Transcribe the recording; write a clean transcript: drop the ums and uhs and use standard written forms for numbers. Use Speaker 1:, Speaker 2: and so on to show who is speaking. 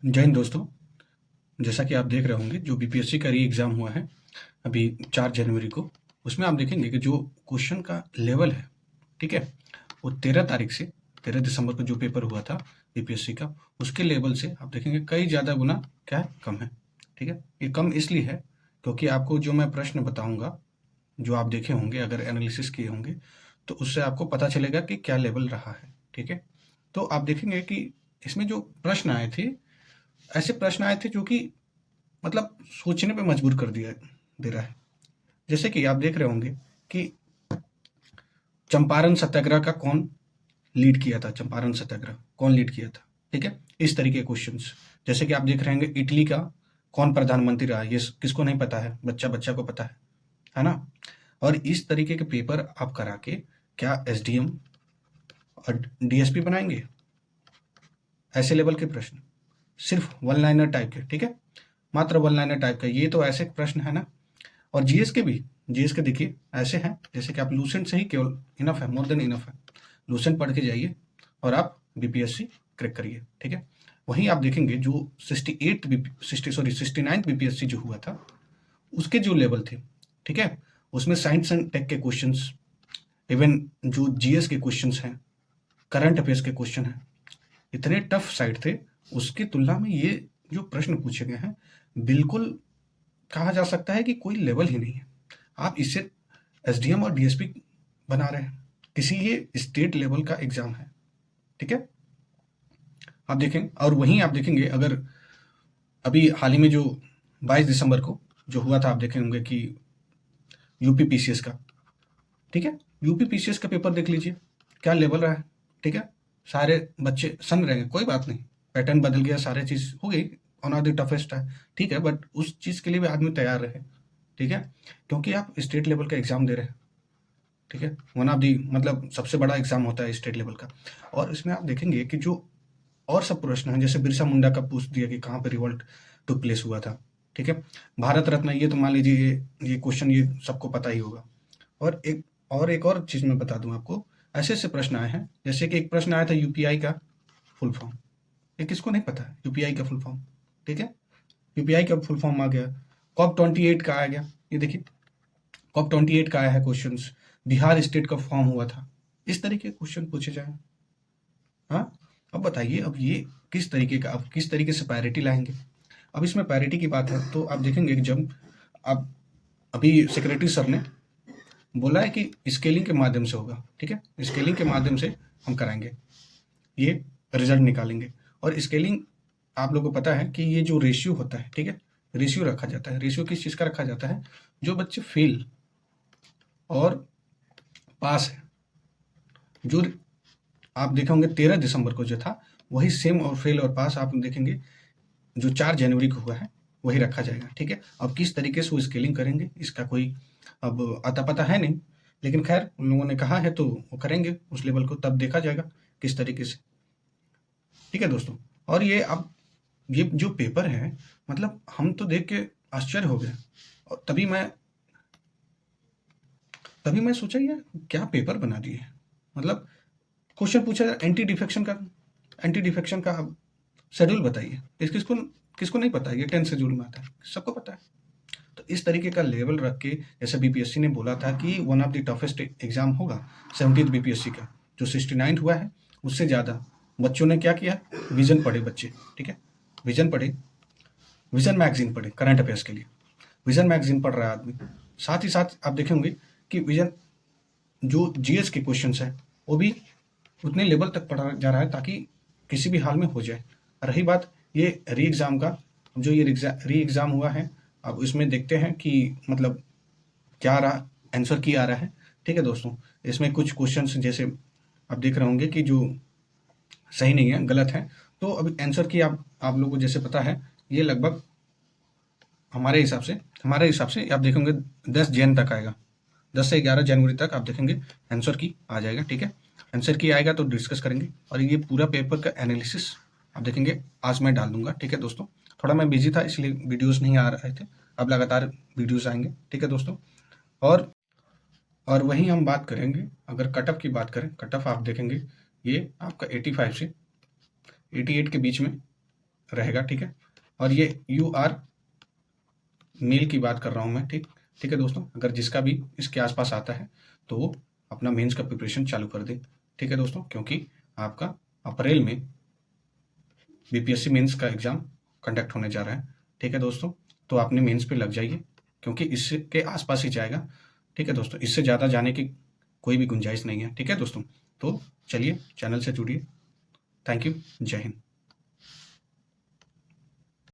Speaker 1: जय हिंद दोस्तों। जैसा कि आप देख रहे होंगे जो बीपीएससी का री एग्ज़ाम हुआ है अभी 4 जनवरी को, उसमें आप देखेंगे कि जो क्वेश्चन का लेवल है, ठीक है, वो 13 तारीख से 13 दिसंबर को जो पेपर हुआ था बीपीएससी का, उसके लेवल से आप देखेंगे कई ज़्यादा गुना क्या है, कम है। ठीक है, ये कम इसलिए है क्योंकि आपको जो मैं प्रश्न बताऊंगा, जो आप देखे होंगे, अगर एनालिसिस किए होंगे तो उससे आपको पता चलेगा कि क्या लेवल रहा है। ठीक है, तो आप देखेंगे कि इसमें जो प्रश्न आए थे, ऐसे प्रश्न आए थे जो कि मतलब सोचने पे मजबूर कर दिया दे रहा है। जैसे कि आप देख रहे होंगे कि चंपारण सत्याग्रह का कौन लीड किया था, चंपारण सत्याग्रह कौन लीड किया था। ठीक है, इस तरीके के क्वेश्चंस। जैसे कि आप देख रहे होंगे इटली का कौन प्रधानमंत्री रहा, ये किसको नहीं पता है, बच्चा बच्चा को पता है ना। और इस तरीके के पेपर आप करा के क्या एसडीएम और डीएसपी बनाएंगे? ऐसे लेवल के प्रश्न, सिर्फ वन लाइनर टाइप के, ठीक है, मात्र वन लाइनर टाइप का, ये तो ऐसे प्रश्न है ना। और जीएस के भी, जीएस के देखिए ऐसे हैं, जैसे कि आप लूसेंट से ही केवल इनफ है, मोर देन इनफ है। लूसेंट पढ़ के जाइए और आप बीपीएससी क्रैक करिए। ठीक है, वहीं आप देखेंगे जो 69 बीपीएससी जो हुआ था, उसके जो लेवल थे, ठीक है, उसमें साइंस एंड टेक के क्वेश्चंस, इवन जो जीएस के क्वेश्चंस हैं, करंट अफेयर्स के क्वेश्चन हैं, इतने टफ साइड थे। उसकी तुलना में ये जो प्रश्न पूछे गए हैं, बिल्कुल कहा जा सकता है कि कोई लेवल ही नहीं है। आप इससे एसडीएम और डीएसपी बना रहे हैं, किसी ये स्टेट लेवल का एग्जाम है। ठीक है, आप देखें, और वहीं आप देखेंगे अगर अभी हाल ही में जो 22 दिसंबर को जो हुआ था, आप देखे होंगे कि यूपी पीसीएस का, ठीक है, यूपी पीसीएस का पेपर देख लीजिए, क्या लेवल रहा है। ठीक है, सारे बच्चे सन रहेंगे, कोई बात नहीं, पैटर्न बदल गया, सारे चीज़ हो गई, वन ऑफ द टफेस्ट है, ठीक है, बट उस चीज़ के लिए भी आदमी तैयार रहे। ठीक है, क्योंकि आप स्टेट लेवल का एग्ज़ाम दे रहे हैं। ठीक है, वन ऑफ दी मतलब सबसे बड़ा एग्ज़ाम होता है स्टेट लेवल का। और इसमें आप देखेंगे कि जो और सब प्रश्न हैं, जैसे बिरसा मुंडा का पूछ दिया कि कहाँ पे रिवॉल्ट टुक प्लेस हुआ था। ठीक है, भारत रत्न, ये तो मान लीजिए ये क्वेश्चन ये सबको पता ही होगा। और एक और चीज़ मैं बता दूं आपको, ऐसे ऐसे प्रश्न आए हैं, जैसे कि एक प्रश्न आया था यूपीआई का फुल फॉर्म, ये किसको नहीं पता है यूपीआई का फुल फॉर्म। ठीक है, यूपीआई का फुल फॉर्म आ गया। कॉप 28 का आ गया, ये देखिए कॉप 28 का आया है क्वेश्चन, बिहार स्टेट का फॉर्म हुआ था। इस तरीके के क्वेश्चन पूछे जाए। हाँ, अब बताइए, अब ये किस तरीके का, अब किस तरीके से पैरिटी लाएंगे। अब इसमें पैरिटी की बात है तो आप देखेंगे कि जब अब अभी सेक्रेटरी सर ने बोला है कि स्केलिंग के माध्यम से होगा। ठीक है, स्केलिंग के माध्यम से हम कराएंगे, ये रिजल्ट निकालेंगे। और स्केलिंग आप लोगों को पता है कि ये जो रेशियो होता है, ठीक है, रेशियो रखा जाता है। रेशियो किस चीज़ का रखा जाता है? जो बच्चे फेल और पास है, जो आप देखे होंगे 13 दिसंबर को जो था, वही सेम और फेल और पास आप देखेंगे जो 4 जनवरी को हुआ है, वही रखा जाएगा। ठीक है, अब किस तरीके से वो स्केलिंग करेंगे, इसका कोई अब आता पता है नहीं, लेकिन खैर उन लोगों ने कहा है तो वो करेंगे उस लेवल को, तब देखा जाएगा किस तरीके से। ठीक है दोस्तों, और ये अब ये जो पेपर है, मतलब हम तो देख के आश्चर्य हो गए। और तभी मैं सोचा यार क्या पेपर बना दिए। मतलब क्वेश्चन पूछा जाए एंटी डिफेक्शन का शेड्यूल बताइए, किसको किसको नहीं पता है, ये 10 शेड्यूल में आता है, सबको पता है। तो इस तरीके का लेवल रख के, जैसे बीपीएससी ने बोला था कि one of the toughest exam होगा 70th बीपीएससी का, जो 69 हुआ है उससे ज़्यादा बच्चों ने क्या किया, विजन पढ़े बच्चे। ठीक है, विजन पढ़े, विजन मैगजीन पढ़े करंट अफेयर्स के लिए, विजन मैगजीन पढ़ रहा है आदमी। साथ ही साथ आप देखे होंगे कि विजन जो जीएस के क्वेश्चंस हैं, वो भी उतने लेवल तक पढ़ा जा रहा है ताकि किसी भी हाल में हो जाए। रही बात ये री एग्ज़ाम का, जो ये री एग्ज़ाम हुआ है, अब इसमें देखते हैं कि मतलब क्या आ रहा, आंसर की आ रहा है। ठीक है दोस्तों, इसमें कुछ क्वेश्चंस जैसे आप देख रहे होंगे कि जो सही नहीं है, गलत है, तो अभी आंसर की आप लोगों को जैसे पता है, ये लगभग हमारे हिसाब से आप देखेंगे 10 जन तक आएगा, 10 से 11 जनवरी तक आप देखेंगे आंसर की आ जाएगा। ठीक है, आंसर की आएगा तो डिस्कस करेंगे, और ये पूरा पेपर का एनालिसिस आप देखेंगे आज मैं डाल दूंगा। ठीक है दोस्तों, थोड़ा मैं बिजी था इसलिए वीडियोस नहीं आ रहे थे, अब लगातार वीडियोस आएंगे। ठीक है दोस्तों, और और वहीं हम बात करेंगे, अगर कट ऑफ की बात करें, कट ऑफ आप देखेंगे ये आपका 85 से 88 के बीच में रहेगा, ठीक है। और ये UR मेल की बात कर रहा हूँ मैं, ठीक है दोस्तों। अगर जिसका भी इसके आसपास आता है तो वो अपना मेंस का प्रिपरेशन चालू कर दे, ठीक है दोस्तों, क्योंकि आपका अप्रैल में BPSC मेंस का एग्ज़ाम कंडक्ट होने जा रहा है, ठीक है दोस्तों। तो आपने मेंस पे लग जाइए, क्योंकि इसके आसपास ही जाएगा, ठीक है दोस्तों। इससे ज़्यादा जाने की कोई भी गुंजाइश नहीं है, ठीक है दोस्तों। तो चलिए चैनल से जुड़िए। Thank you. जय हिंद।